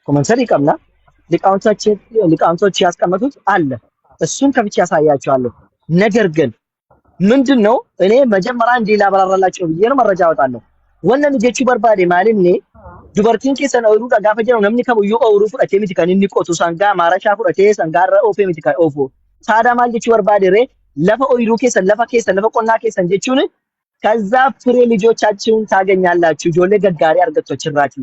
ኮመንተሪ ቀምና ሊቃውንቶች ያስቀመጡት አለ እሱን ከብቻ ያሳያቸዋለሁ ነገር ግን ምንድነው እኔ መጀመሪያ እንዲ ላብራራላችሁ ብዬ ነው መረጃ አወጣለሁ ወነን ጀቹ በርባዴ ማለኔ ዱበርቲን ከሰን ኦሩ ጋፋ ጀሩ ነምኒ ከቡ ኦሩ ፍራቴ ሚቲ ካን ንቆቱ ሳንጋ ማራሻ ፍራቴ ሳንጋራ ኦፌ ሚቲ ካይ ኦፎ ሳዳ ማል ጀቹ በርባዴ ሬ ለፈ ኦይሩ ከሰን ለፈ ቆና ከሰን ጀቹን ከዛ ፍሬ ልጆቻችሁን ታገኛላችሁ ጆሌ ገጋሪ አርገቶች ራቲ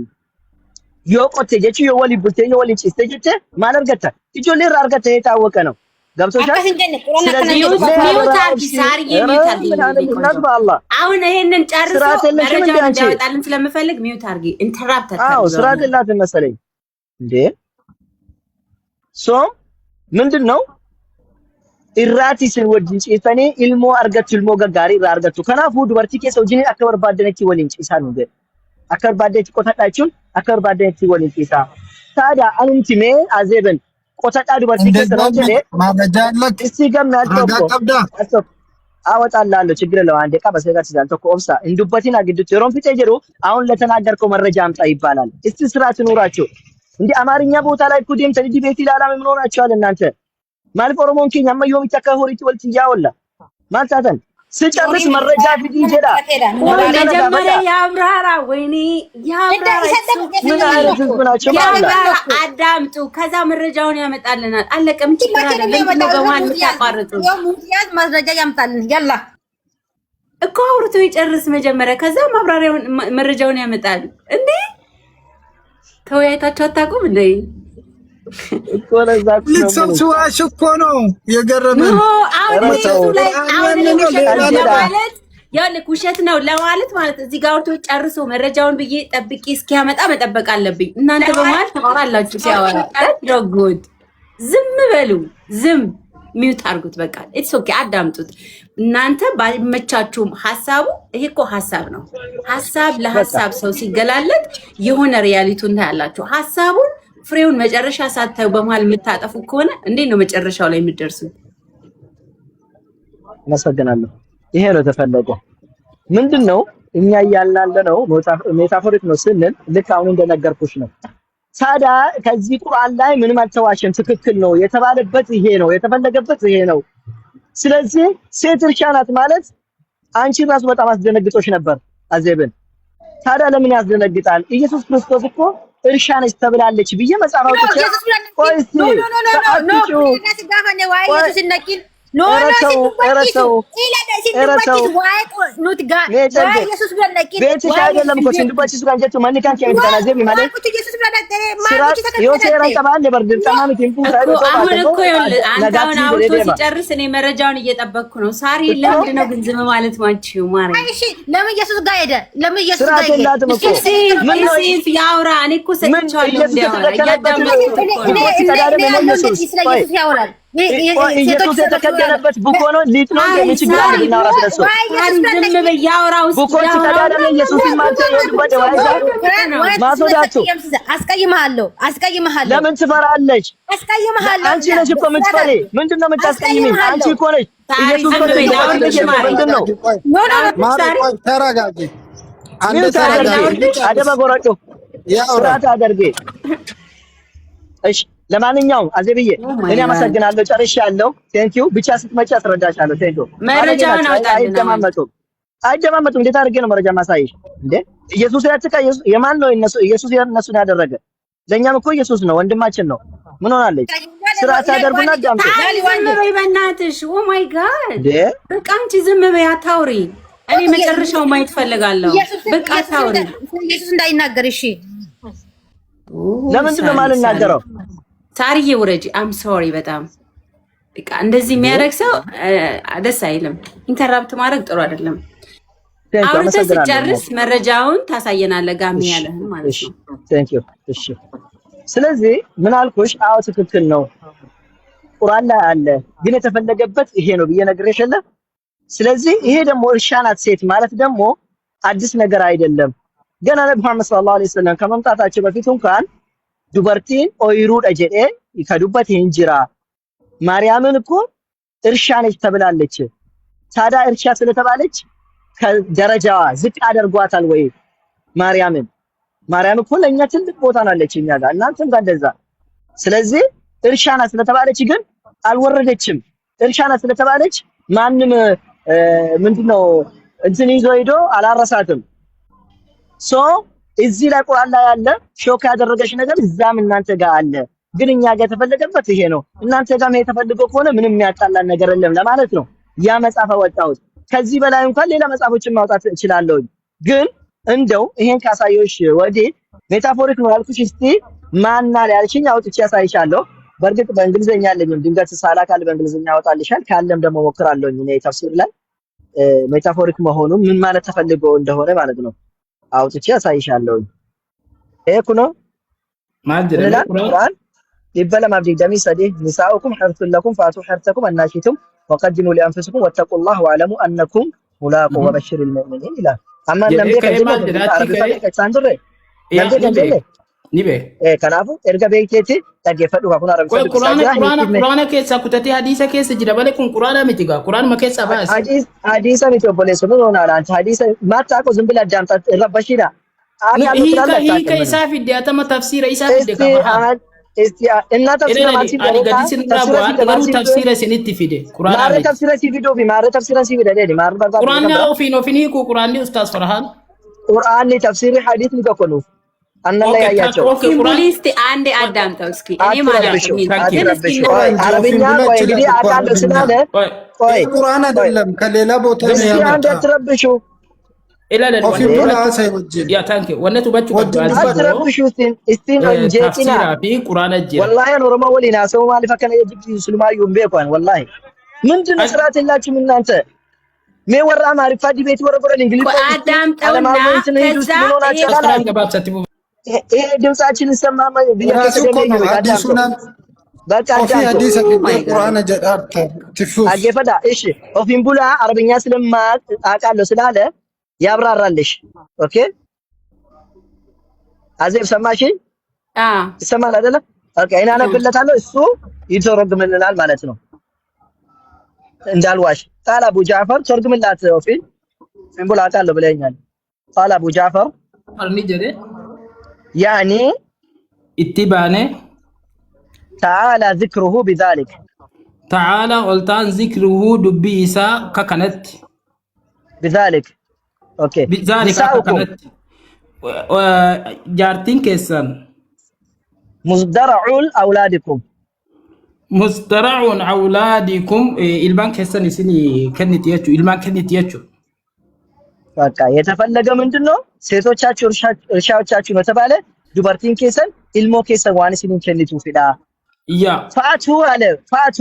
ዮቆቴ ጀቹ የወሊ ቡቴ የወሊ ጭስቴ ጀተ ማለርገታ ጆሌ አርገተ የታወቀ ነው ገብቶሻል አሁን ይሄንን ጨርሶ መረጃ እንዲያወጣልን ስለምፈልግ ሚውት አርጊ ኢንተራፕት አዎ ስራት የላትም መሰለኝ እንዴ ሶ ምንድነው ኢራቲ ሲወድ ጭፈኔ ኢልሞ አርገት ኢልሞ ገጋሪ አርገቱ ከናፉ ዱበርቲ ከሰው ጂኒ አከበር ባደነች ወሊን ጭሳ ነው እንዴ አከበር ባደነች ቆታጣችሁን አከበር ባደነች ወሊን ጭሳ ታዲያ አንንቲሜ አዜበን ቆታጣ ዱበርቲ ከሰው ጂኒ ማበጃለት እስቲ ገምናል ተቆ አወጣላለሁ ችግር የለው አንዴ ቃ በሰጋት ሲዛል ተቆ ኦብሳ እንዱበቲና ግድት ሮም ፊት ጀሩ አሁን ለተናገርከው መረጃ አምጣ ይባላል እስቲ ስራት ኑራቸው እንዴ አማርኛ ቦታ ላይ ኩዴም ተልጂ ቤት ይላል ምን ሆናችኋል እናንተ ማልፍ ኦሮሞን ኬኛ ማየው ሚተካሆሪት ወልት ያውላ ማልታተን ስጨርስ መረጃ ፊት ይጀዳ ለጀመረ ያብራራ ወይኔ ያብራራ ምን አይነት ዝብናቸው ማለት አዳምጡ ከዛ መረጃውን ያመጣልናል አለቀም ችግር አይደለም በማን ተቋርጡ ሙያዝ መረጃ ያመጣልን ያላ እኮ አውርቶ ይጨርስ መጀመሪያ ከዛ ማብራሪያውን መረጃውን ያመጣል እንዴ ተወያይታችሁ አታውቁም እንዴ እኮ ለዛ ልትሰብስዋሽ እኮ ነው የገረመን ያለክ ውሸት ነው ለማለት ማለት እዚህ ጋር ወርቶ ጨርሶ መረጃውን ብዬ ጠብቂ እስኪያመጣ መጠበቅ አለብኝ እናንተ በማለት ተማራላችሁ ሲያወራ ደጉድ ዝም በሉ ዝም ሚውት አርጉት በቃ ኢትስ ኦኬ አዳምጡት እናንተ ባይመቻችሁም ሐሳቡ ይሄ እኮ ሐሳብ ነው ሐሳብ ለሐሳብ ሰው ሲገላለጥ የሆነ ሪያሊቲውን ታያላችሁ ሐሳቡን ፍሬውን መጨረሻ ሳታዩ በመሃል የምታጠፉ ከሆነ እንዴት ነው መጨረሻው ላይ የምትደርሱት መሰገናለሁ ይሄ ነው ተፈለገው ምንድነው እኛ ያላልነው ሜታፎሪክ ነው ስንል ልክ አሁን እንደነገርኩሽ ነው ታዳ ከዚህ ቁርአን ላይ ምንም አልተዋሸም ትክክል ነው የተባለበት ይሄ ነው የተፈለገበት ይሄ ነው ስለዚህ ሴት እርሻ ናት ማለት አንቺ ራስ በጣም አስደነግጦሽ ነበር አዜብን ታዳ ለምን ያስደነግጣል ኢየሱስ ክርስቶስ እኮ እርሻ ነች ተብላለች ብዬ መጽሐፍ አውጥቼ ቆይስ ሲጨርስ እኔ መረጃውን እየጠበቅኩ ነው ሳሪ ለምንድን ነው ግን ዝም ማለት ማንቺው ማርያም ለምን ኢየሱስ ጋር ሄደ ለምን ኢየሱስ ጋር ሄደ ምን ያውራ እኔ እኮ ሰጥቻለሁ እንዲያወራ ኢየሱስ የተከደነበት ቡኮ ነው ሊጥ ነው የሚችግር አይደለም አራስለሱ ዝም በያወራው ቡኮ ተዳደረ ኢየሱስ ማለት ወደ ዋይዛ ማሶዳቱ አስቀይመሃለሁ ለምን ትፈራለች አስቀይመሃለሁ አንቺ ነሽ እኮ የምትፈሪ ምንድነው የምታስቀይሚ አንቺ እኮ ነሽ ኢየሱስ ምንድነው ተረጋጊ አንተ ተረጋጊ አደባ ጎራጮ ስራት አድርጌ እሺ ለማንኛውም አዜብዬ እኔ አመሰግናለሁ ጨርሻለሁ ቴንኪው ብቻ ስትመጪ አስረዳሻለሁ ቴንኪው መረጃውን አይደማመጡ እንዴት አድርጌ ነው መረጃ ማሳይሽ እንዴ ኢየሱስ ያትካ የማን ነው ኢየሱስ የነሱን ያደረገ ለኛም እኮ ኢየሱስ ነው ወንድማችን ነው ምን ሆናለች ስራት ያደርጉና ዳምጡ ዝም በይ በእናትሽ ኦ ማይ ጋድ እንዴ በቃ አንቺ ዝም በይ አታውሪ እኔ መጨረሻው ማየት ፈልጋለሁ በቃ አታውሪ ኢየሱስ እንዳይናገር እሺ ለምንድን ነው የማልናገረው ሳሪዬ ውረጂ አም ሶሪ በጣም በቃ እንደዚህ የሚያደርግ ሰው ደስ አይልም ኢንተራፕት ማድረግ ጥሩ አይደለም አሁን ተስጨርስ መረጃውን ታሳየናለህ ጋሚ ያለህ ማለት ነው ቴንክ ዩ እሺ ስለዚህ ምን አልኩሽ አዎ ትክክል ነው ቁርአን ላይ አለ ግን የተፈለገበት ይሄ ነው ብዬ ነግሬሻለሁ ስለዚህ ይሄ ደግሞ እርሻ ናት ሴት ማለት ደግሞ አዲስ ነገር አይደለም ገና ነብዩ መሐመድ ሰለላሁ ዐለይሂ ወሰለም ከመምጣታቸው በፊት እንኳን ዱበርቲን ኦይሩ ደጀዴ ይከዱበት እንጅራ ማርያምን እኮ እርሻ ነች ተብላለች ታዳ እርሻ ስለተባለች ከደረጃዋ ዝቅ አድርጓታል ወይ ማርያምን ማርያም እኮ ለኛ ትልቅ ቦታ ናለች እኛ ጋር እናንተም ጋር እንደዛ። ስለዚህ እርሻ ናት ስለተባለች ግን አልወረደችም። እርሻ ናት ስለተባለች ማንም ምንድነው እንትን ይዞ ሄዶ አላረሳትም። ሶ እዚህ ላይ ቁርአን ላይ ያለ ሾክ ያደረገች ነገር እዛም እናንተ ጋር አለ። ግን እኛ ጋር የተፈለገበት ይሄ ነው። እናንተ ጋር የተፈለገው ከሆነ ምንም የሚያጣላን ነገር የለም ለማለት ነው ያ መጽሐፍ አወጣሁት። ከዚህ በላይ እንኳን ሌላ መጽሐፎችን ማውጣት እችላለሁ። ግን እንደው ይሄን ካሳየሽ ወዲህ ሜታፎሪክ ነው ያልኩሽ። እስቲ ማንና ያልሽኝ አውጥቼ ያሳይሻለሁ። በእርግጥ በእንግሊዘኛ አለኝም ድንገት ሳላካል በእንግሊዘኛ አወጣልሻል። ካለም ደግሞ ሞክራለሁኝ እኔ ተፍሲር ላይ ሜታፎሪክ መሆኑን ምን ማለት ተፈልጎ እንደሆነ ማለት ነው አውጥቼ ያሳይሻለሁ። እኮ ነው ማድረግ ቁርአን ይበላ ማብዲ ደሚ ሰዲ ንሳኡኩም ሐርቱ ለኩም ፋቱ ሐርተኩም አናሺቱም ወቀድሙ ለአንፉሲኩም ወተቁላህ ወአለሙ አነኩም ሙላቁ ወበሽሪል ሙእሚኒን ኢላ አማ ለምደ ከዲማ ከሳንዱሬ ለምደ ከዲማ ኒቤ ከናፉ ኤርጋ ቤኬቲ ተገፈዱ ካኩና ረምሰ ቁርአን ከሳ ኩተቲ ሐዲስ ከሳ ጅደበለ ኩን ቁርአን አሚቲጋ ቁርአን መከሳ ባስ ሐዲስ አሚቶ ቦሌ ሱኑ ሆናላ አንተ ሐዲስ ማታቆ ዝም ብላ ዳምጣ ረበሽዳ ይሄ ከኢሳፍ ዲያተማ ተፍሲር ኢሳፍ ደካ እና ተፍሲር ማንሲ ተፍሲር ሲኒት ፊደ ቁርአን ማረ ተፍሲር ሲቪዶ ቢማረ ተፍሲር ሲቪደ ደዲ ማረ ባባ ቁርአን ነው ፊኖ ፊኒ ቁርአን ኡስታዝ ፈርሃን ቁርአን ተፍሲር ሐዲስ ሊከኮኑ አናላ ያያቸው ሲምቦሊስት አንዴ አዳምጠው እስኪ እኔ ማለት ነው አረብኛ ወይ እንግዲህ አቃለ ስላለ ቆይ ቁርአን አይደለም ከሌላ ቦታ ነው ያመጣው። አንተ ትረብሹ ኢላለ ኦፊቡላ ሳይወጅ ያ ታንኪ ወነቱ በቹ ትረብሹ እስቲን እንጀቲና ፊ ቁርአን እጅ ወላሂ ኖርማ ወሊና ሰው ማለፈ ከነ የጅብ ስልማዩም ቤኳን ወላሂ ምንድን ነው ስርዓት የላችሁም እናንተ ሜወራ ማሪፋ ዲቤት ወረበረን እንግሊዝ አዳምጠውና ከዛ ይሄ ድምጻችን ሰማማ በቃ አዲስ ቁርአን ጀዳርተ ትፉ አገፈዳ እሺ ኦፊን ቡላ አረብኛ ስለማጣቃለሁ ስላለ ያብራራልሽ። ኦኬ አዜብ ሰማሽ? ይሰማል አይደለ? ኦኬ እኔ አነብለታለሁ እሱ ይተረጉምልናል ማለት ነው እንዳልዋሽ። ቃል አቡ ጃፈር ተርጉምላት ኦፊን ቡላ አቃለሁ ብለኛል። ቃል አቡ ጃፈር አርኒ ጀደ يعني اتبانه تعالى ذكره بذلك تعالى قلتان ذكره دبيسا ككنت بذلك اوكي بذلك ككنت جارتين كيسان مزدرع اولادكم مزدرع اولادكم البان كيسان يسني كنت يچو البان كنت يچو በቃ የተፈለገ ምንድነው ሴቶቻችሁ እርሻዎቻችሁ ነው ተባለ ዱበርቲን ኬሰን ኢልሞ ኬሰን ዋንስ ሊንከኒቱ ፊዳ ያ ፋቱ አለ ፋቱ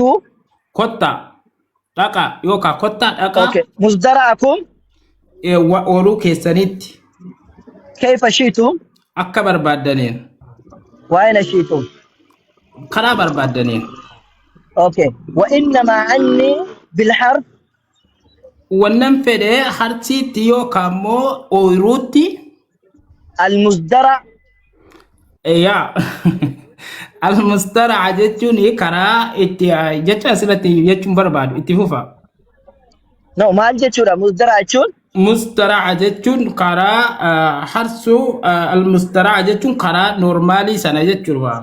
ኮታ ዳቃ ዮካ ኮታ ዳቃ ኦኬ ሙዝደራኩም ወሩ ኬሰኒት كيف شئتم አከበር ባደኔን واين شئتم ከራ በርባደኔን اوكي وانما عني بالحرف wannan fede harti tiyo kamo oiruti المزدرع ya المزدرع jechuni kara itti jecha silati jechun barbadu itti fufa no mal jechura muzdara jechun mustara jechun kara harsu المسترع jechun kara normali sana jechurwa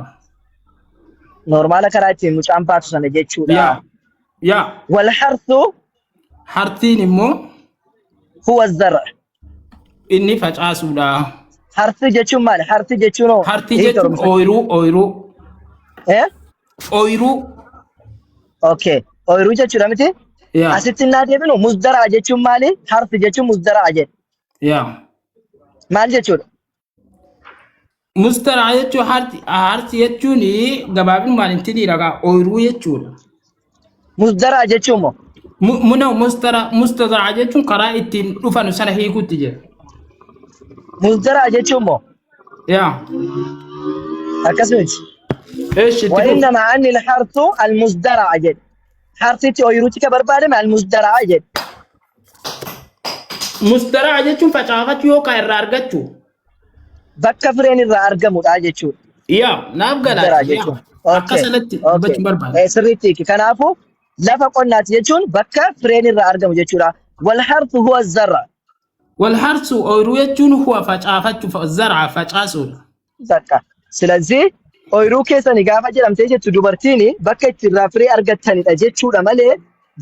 normal karati mucampatu sana jechura ya والحرث hartiin immoo هو الزرع inni facaasuudha. harti jechuun maali? harti jechuun harti jechuun ooyiruu ooyiruu okay ooyiruu jechuudha miti asitti naa deebinu muzdara jechuun maali? harti jechuun muzdara jedhe maal jechuudha? muzdara jechuun harti jechuun gabaabinaan itti dhiiragaa ooyiruu jechuudha. muzdara jechuun moo muna mustadara jechuun karaa ittiin dhufanu sana hiikutti jira. muzdara jechuun moo akkasumas وإنما عني الحرث المزدرع جد حرثي أويروتي كبربادم المزدرع جد مزدرع jechuun facaafachuu yookaan irraa argachuu bakka fireen irraa argamu dha jechuudha. Naaf galaa akkasanatti dubbachuu barbaada. Sirriitti kanaafuu lafa qonnaati jechuun bakka fireen irraa argamu jechuudha. Wal harfu huwa zarra. والحرث أويرو يجون هو فجافة الزرع فجاسون Zakka. Silazii ooyiruu keessanii gaafa jedhamtee jettu dubartiin bakka itti irraa firii argattanidha jechuudha malee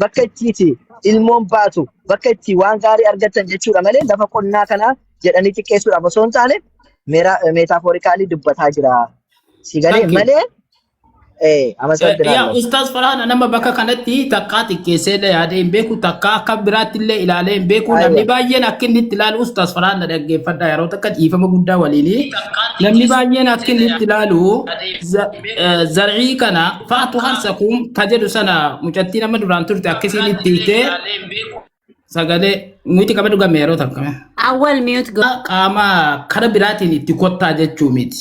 bakka ittiiti ilmoon baatu bakka itti waan gaarii argattan jechuudha malee lafa qonnaa kana jedhanii xiqqeessuudhaaf osoo hin taane meetaafoorikaalii dubbataa jira. Si galee malee يا أستاذ فرحان أنا ما بكا كانت تكاتي كيسة يا دين بيكو تكا كبرات اللي إلى بيكو نمني باين أكين نتلال أستاذ فرحان نرجع فدا يا روتا كات يفهم قدّا وليني نمني باين أكين نتلالو زرعي كنا فاتو هرسكم تجد سنة مجتنا ما دوران ترتاح كسي نتيجة سجده ميتي كم دوغا ميرو تكمل أول ميوت كاما كربراتي نتيكوتا جتشوميت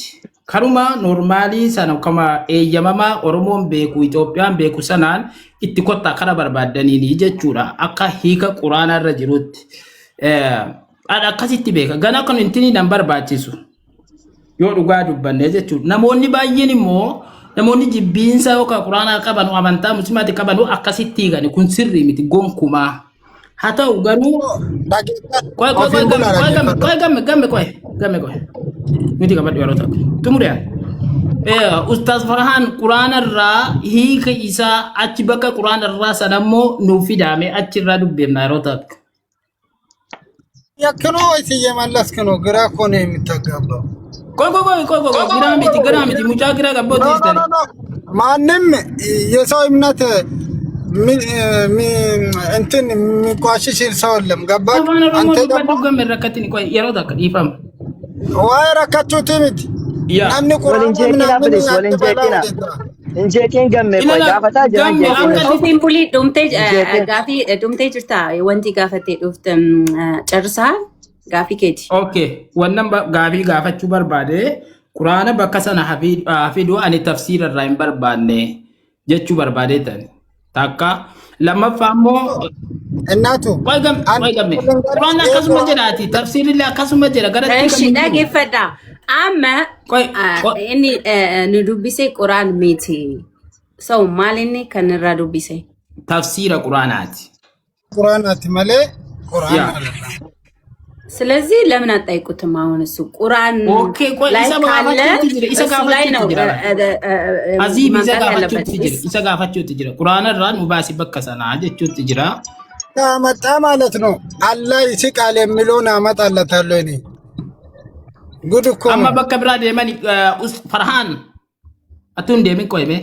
Karuma normali sana kama yamama Oromon beku Ethiopian beku sanan itti kotta kana barbaadanii ni jechuudha akka hiika quraana irra jirutti akkasitti beeka gana kan intini nan barbaachisu yoo dhugaa dubbanne jechuudha namoonni baay'een immoo namoonni jibbiinsa yookaan quraana qaban amantaa musliimaatti qaban akkasitti gani kun sirrii miti gonkumaa haa ta'u garuu gamme miti kabadhu yeroo ta'u tumuriyaa Ustaz Farhan Qur'aan irraa hiika isaa achi bakka Qur'aan irraa sanammoo nuuf fidame achi irraa dubbifna yeroo ta'u yakkanoo isiyee mallaskanoo garaa koonee mitagaabaa ግራሚቲ ሙጫ ግራ ገቦት ይስተሪ ማንም የሰው እምነት እንትን የሚቋሽሽ ሰው የለም። ገባ አንተ ደግሞ ገም ረከትኒ ቆይ የሮታ ይፈም ወይ ረከቱት ምት ያ namni Injeetiin gamme qoy gaafata jiran Ofiin bulii dhumtee jirta wanti gaafattee dhufte carsaa gaafii keeti. Okay wannan gaafii gaafachuu barbaade Quraana bakka sana hafiduu ani tafsiira irraa hin barbaanne jechuu barbaadeetan takka lammaffaa immoo እናቱ qoy gamme Quraana akkasuma jedhaati tafsiirillee akkasuma jedha Eshi dhaggeeffadha. Amma inni nu dubbise Quraan miti. So maal inni kan irraa dubbise? Tafsiira Quraanaati. Quraanaati malee Quraan ስለዚህ ለምን አጣይቁትም አሁን እሱ ቁርአን ኦኬ ቆይ isa gaafachuutti jira Quraana irraa nu baasi bakka sanaa jechuutti jira ታመጣ ማለት ነው አላህ ይስቃል የሚለውን አመጣለታለሁ እኔ ጉድ እኮ amma bakka biraa deemani Farhaan atun deemin qoy mee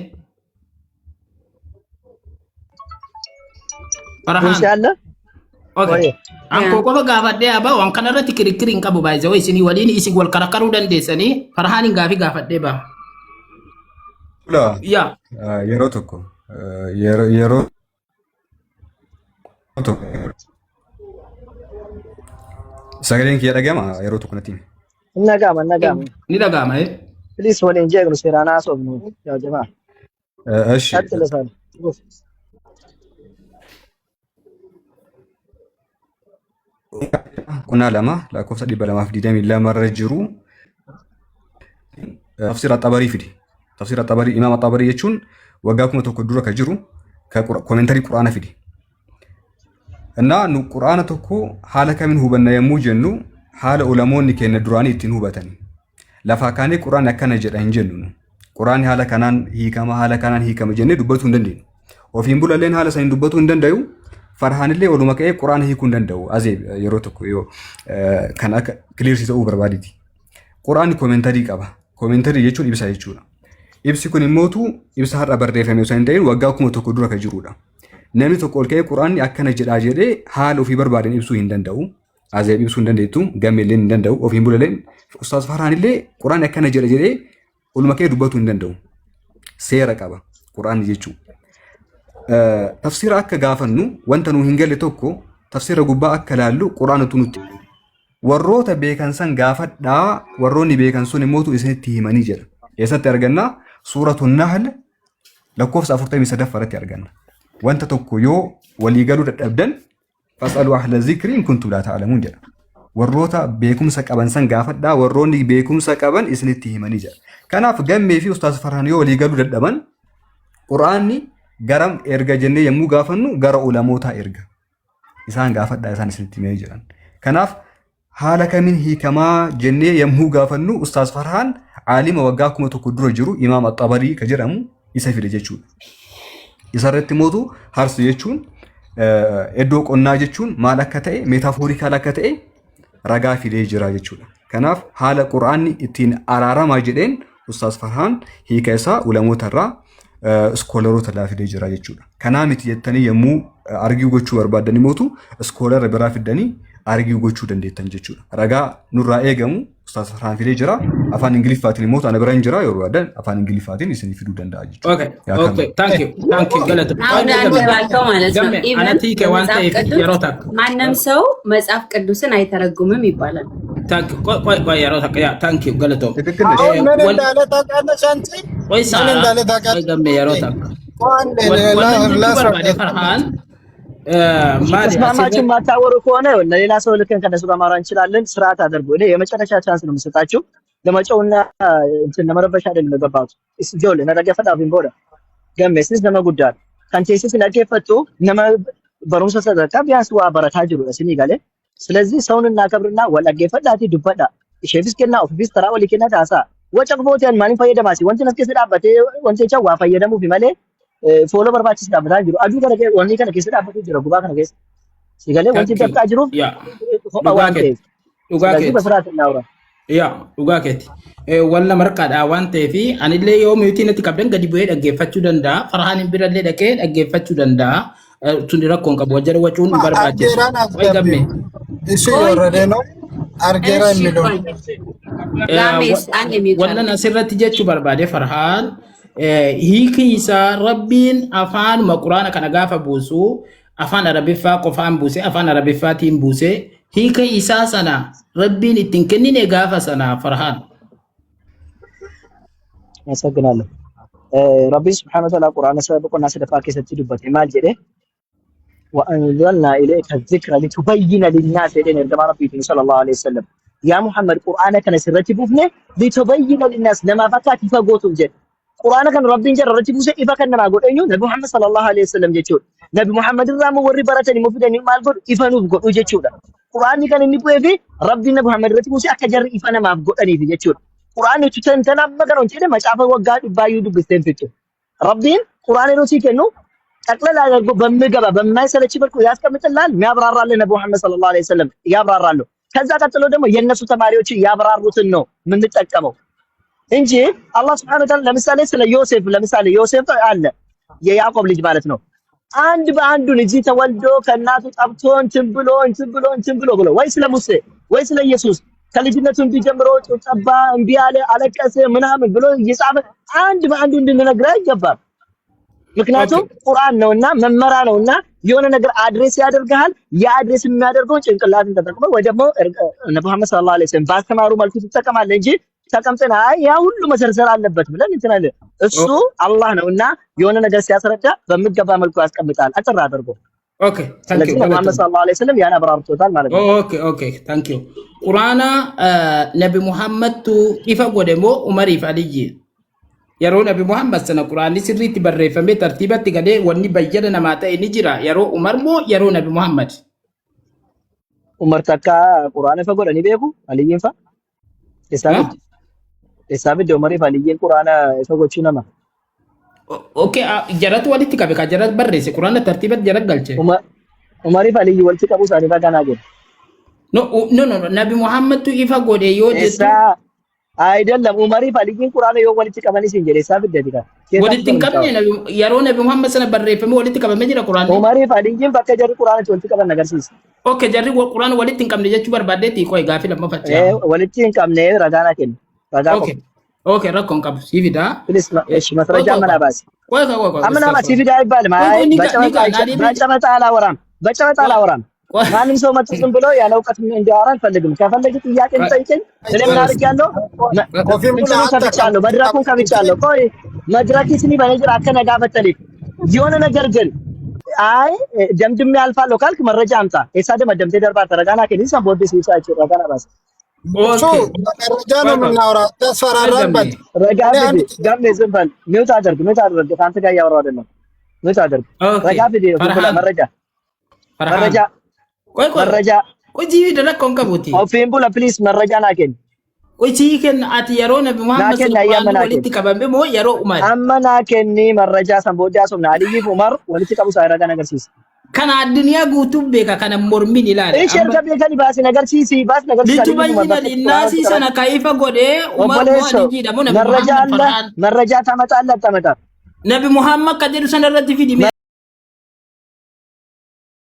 Farhaan inshallah okay anko qofa gaafadhee aba waan kana irratti kirikiriin qabu baay'ee way isin waliin isin wal karakaruu dandeessanii Farhaanin gaafadhee ba yaa yeroo tokko yeroo sagaleen kiyya dhagama yeroo tokko natti nagama ni dhagama please waliin jeegnu seeraan haasofnu yaa jamaa እሺ Qonnaa lama lakkoofsa 222 irra jiru tafsiira Xabarii fide. Tafsiira Xabarii Imaam Xabarii jechuun waggaa 1000 dura ka jiru ka koomentarii Quraana fide. Innaa nu Quraana tokko haala kamiin hubanna yommuu jennu haala ulamoonni keenya duraanii ittiin hubatani. Lafaa kaanee Quraanni akkana jedha hin jennu. Quraanni haala kanaan hiikama jennee dubbachuu hin dandeenyu. Ofiin bulalleen haala saniin dubbachuu hin danda'u. Farhaanillee waluma ka'ee Quraana hiikuu hin danda'u. Azeeb yeroo tokko yoo kan akka kiliirsii ta'uu barbaaditi. Quraanni koomentarii qaba. Koomentarii jechuun ibsa jechuudha. Ibsi kun immootu ibsa har'a barreeffame osoo hin ta'in waggaa 1000 dura ka jirudha. Namni tokko ol ka'ee Quraanni akkana jedhaa jedhee haala ofii barbaaden ibsuu hin danda'u. Azeeb ibsuu hin dandeettu. Gammeelleen hin danda'u. Ofiin bulalleen Ustaaz Farhaanillee Quraanni akkana jedha jedhee waluma ka'ee dubbachuu hin danda'u. Seera qaba Quraanni jechuudha. Tafsiira akka gaafannu wanta nu hin galle tokko tafsiira gubbaa akka laallu Quraanatu nutti warroota beekan san gaafadhaa warroonni beekan sun immoo isinitti himanii jedha. Eessatti arganna suuratu Nahl lakkoofsa 43 irratti arganna. Wanta tokko yoo walii galuu dadhabdan fasalu ahla zikri in kuntum la ta'lamun jedha. Warroota beekumsa qaban san gaafadhaa warroonni beekumsa qaban isinitti himanii jedha. Kanaaf gammee fi Ustaaz Farhaan yoo walii galuu dadhaban Quraanni garam erga jennee yommuu gaafannu gara ulamootaa erga. Isaan gaafadhaa isaan isinitti himee jiran. Kanaaf haala kamiin hiikamaa jennee yommuu gaafannu Ustaaz Farhaan aalima waggaa 1000 dura jiru Imaam Axabarii ka jedhamu isa fide jechuudha. Isarratti mootu harsu jechuun iddoo qonnaa jechuun maal akka ta'e meetafoorikaal akka ta'e ragaa fidee jira jechuudha. Kanaaf haala Qur'aanni ittiin araaramaa jedheen Ustaaz Farhaan hiika isaa ulamoota irraa iskoolaroota laa fidee jira jechuudha. Kanaa miti jettanii yommuu argii gochuu barbaadan mootu iskoolara biraa fidanii argii gochuu dandeettan jechuudha. Ragaa nurraa eegamu Ustaaz Farhaan fidee jira. Afaan Ingiliffaatiin immoo ana biraan jira yeroo adan afaan Ingiliffaatiin isin fiduu danda'a jechuudha. Okay, thank you. Galata. አናቲ ከዋንተ የሮታ ማንም ሰው መጽሐፍ ቅዱስን አይተረጉምም ይባላል። ታንክ ቆይ የሮታ ታንክ ዩ ገለቶ ትክክል ነሽ። ምን እንዳለ ታውቃለሽ አንቺ? ወይስ ምን እንዳለ ታውቃለሽ? ወይ ገሜ የሮታ ፈርሃን ተስማማችሁ ማታወሩ ከሆነ ለሌላ ሰው ልከን ከነሱ ጋር ማውራት እንችላለን። ስርዓት አድርጉ። እኔ የመጨረሻ ቻንስ ነው የምሰጣችሁ። ለመጨውና እንትን ለመረበሽ አይደለም የገባሁት። እስ ጆል ነረገ ፈዳብኝ ቦለ ገሜስስ ለመጉዳት ካንቴሲስ ለገፈቱ ነመ በሩንሰ ሰደካ ቢያንስ ዋ በረታ ጅሩ እስኒ ጋለ ስለዚህ ሰውን እናከብርና ወላገ ፈዳቲ ዱበዳ ሼፍስከና ኦፊስ ተራ ወሊከና ታሳ ወጨቅቦቴን ማን ፈየደማሲ ወንት ነስከ ሰዳበቴ ወንት ቻዋ ፈየደሙ ቢመለ ፎሎ በርባችስ ዳብታ ጅሩ አዱ ከረገ ወኒ ከነ ከሰ ዳብቱ ጅሩ ጉባ ከነ ከሰ ሲገለ ወንት ደብታ ጅሩ ኡጋኬ በስራት እናውራ ያ ኡጋኬቲ ወላ መርቃዳ ዋንቴ ፊ አንለ ዮም ዩቲነት ከብደን ገዲ ቦይ ደገፈቹ ደንዳ ፈርሃን ቢረለ ደከ ደገፈቹ ደንዳ ቱንዲ ረኮን ከቦ ወጀረ ወጩን በርባች ወይ ገሜ እሱ ወረደ ነው አርጌራ የሚለው ወላ ነስረት ጀቹ በርባዴ ፈርሃን ሂኪሳ ረቢን አፋን መቁራን ከነጋፈ ቡሱ አፋን አረቢፋ ቆፋን ቡሴ አፋን አረቢፋቲን ቡሴ ሂኪሳ ሰና ረቢን ኢትንከኒኔ ጋፈ ሰና ፈርሃን አመሰግናለሁ። ረቢ ስብሐነ ወተዓላ ቁርአን ሰበቆና ሰደፋ ከሰትዱበት ማል ጀደ ወአንዘልና ኢለይከ الذክረ لتبين للناس የደነ እንደማ ረቢ ሰለላሁ ዐለይሂ ወሰለም ያ ሙሐመድ ቁርአን ከነስረት ቡፍነ لتبين للناس ለማ ፈካት ይፈጎቱ ጀ ቁርአን ከን ረቢን ጀረቲ ቡሰ ይፈከና ጎደኙ ነብዩ መሐመድ ሰለላሁ ዐለይሂ ወሰለም ጀቹ ነብዩ መሐመድ ራሙ ወሪ በረተኒ ሙፍደኒ ማልጎድ ይፈኑ ጎዱ ጀቹ ቁርአን ከን ንቁየፊ ረቢ ነብዩ መሐመድ ረቲ ቡሰ አከጀር ይፈና ማፍ ጎደኒ ጀቹ ቁርአን ተንተና መከረው እንጂ መጻፈ ወጋ ይባዩ ዱብስተን ፍጭ ረቢን ቁርአን ነው ሲከኑ ጠቅለል አድርጎ በመገባ በማይሰለች መልኩ ያስቀምጥላል የሚያብራራልን ነብዩ መሐመድ ሰለላሁ ዐለይሂ ወሰለም ያብራራሉ። ከዛ ቀጥሎ ደግሞ የነሱ ተማሪዎች ያብራሩትን ነው የምንጠቀመው እንጂ አላህ Subhanahu Wa Ta'ala ለምሳሌ ስለ ዮሴፍ ለምሳሌ ዮሴፍ አለ የያዕቆብ ልጅ ማለት ነው። አንድ በአንዱ ልጅ ተወልዶ ከእናቱ ጠብቶ እንትን ብሎ ወይ ስለ ሙሴ ወይ ስለ ኢየሱስ ከልጅነቱ እንዲጀምሮ ጨባ እንቢ አለ አለቀሰ ምናምን ብሎ እየጻፈ አንድ በአንዱ እንድንነግራ ይገባል። ምክንያቱም ቁርአን ነውና መመራ ነውና የሆነ ነገር አድሬስ ያደርጋል። ያ አድሬስ የሚያደርገው ጭንቅላትን ተጠቅመው ወይ ደግሞ ነብዩ መሐመድ ሰለላሁ ዐለይሂ ወሰለም ባስተማሩ መልኩ ትጠቀማለህ እንጂ ተቀምጠና ያ ሁሉ መሰርሰር አለበት ብለን እንትናለ እሱ አላህ ነውና የሆነ ነገር ሲያስረዳ በሚገባ መልኩ ያስቀምጣል አጥራ አድርጎ ኦኬ ታንክ ዩ መሐመድ ሰለላሁ ዐለይሂ ወሰለም ያን አብራርቶታል ማለት ነው። ኦኬ ታንክ ዩ ቁርአና ነብዩ መሐመድ ቱ ይፈጎደሞ ዑመር ይፈልይ የሮ ነብዩ መሐመድ ሰነ ቁርአን ሲሪት በረፈመ ተርቲበት ገደ ወኒ በየነ ነማተ እንጅራ የሮ ዑመር ሞ የሮ ነብዩ መሐመድ ዑመር ተካ ቁርአን ፈጎደኒ ቤኩ አልይንፋ ኢሳብድ ዑመር ይፈልይ ቁርአን ፈጎቹ ነማ ኦኬ ጀራት ወሊት ከበ ከጀራት በረሰ ቁርአን ተርቲበት ጀራት ገልቸ ዑመር ይፈልይ ወልቲ ቀቡ ሳኒ ባጋናገ ኖ ነብዩ መሐመድ ቱ ይፈጎደ ይወደ አይደለም ዑመር ይፈልይ ቁርአን ይወ ወልቲ ቀበኒ ሲንጀ ኢሳብድ ዲካ ወልቲ ቀበኒ የሮ ነብዩ መሐመድ ሰነ በረፈመ ወልቲ ቀበ መጅራ ቁርአን ዑመር ይፈልይ በከጀሪ ቁርአን ወልቲ ቀበን ነገር ሲስ ኦኬ ጀሪ ቁርአን ወልቲ ቀምነ ጀቹ በርባዴት ይቆይ ጋፊ ለመፈጨ ወልቲ ቀምነ ረጋና ከን ኦኬ ረኮን ቀብ ሲቪዳ ፕሊስ እሺ መስረጃ መናባሲ ቆይ አምናማ ሲቪዳ ይባል ማይ በጨበጣ አላወራም ማንም ሰው መጥቶ ዝም ብሎ ያለ እውቀት እንዲያወራ አልፈልግም። ከፈለገ ጥያቄ እንጠይቀኝ ለምን አድርጋለሁ መድረኩን ከብቻለሁ ቆይ መድረኪስኒ በነገር አከነጋፈተሊ የሆነ ነገር ግን አይ ደምድም ያልፋለሁ ካልክ መረጃ አምጣ ኤሳደ መደምቴ ደርባ ተረጋና ከዲሳ ቦዲስ ይሳቸው ረጋና ባስ ኦኬ መረጃ ነው የምናወራው ተስፈራራበት ረጋቢ ጋም ዝምባል ሚውት አድርግ ካንተ ጋር ያወራው አይደለም ሚውት አድርግ ረጋቢ መረጃ Oji dala kon kabuti. Ofin bula please marraja naken. Oji ken ati yaro Nabi Muhammad sallallahu alaihi wasallam kabambe mo yaro Umar. Amma naken ni marraja samboda somna Ali Umar walitti qabu sayra kan agarsiisa. Kana dunia guutuu beeka kana mormin ilaale. Isheen ka beekani baasi nagarsiisi baas nagarsiisa. Litubayyina linnaasi sana kaifa godhe Umar waan jidhamu Nabi Muhammad marraja tamata Allah tamata. Nabi Muhammad kadir sana irratti fidi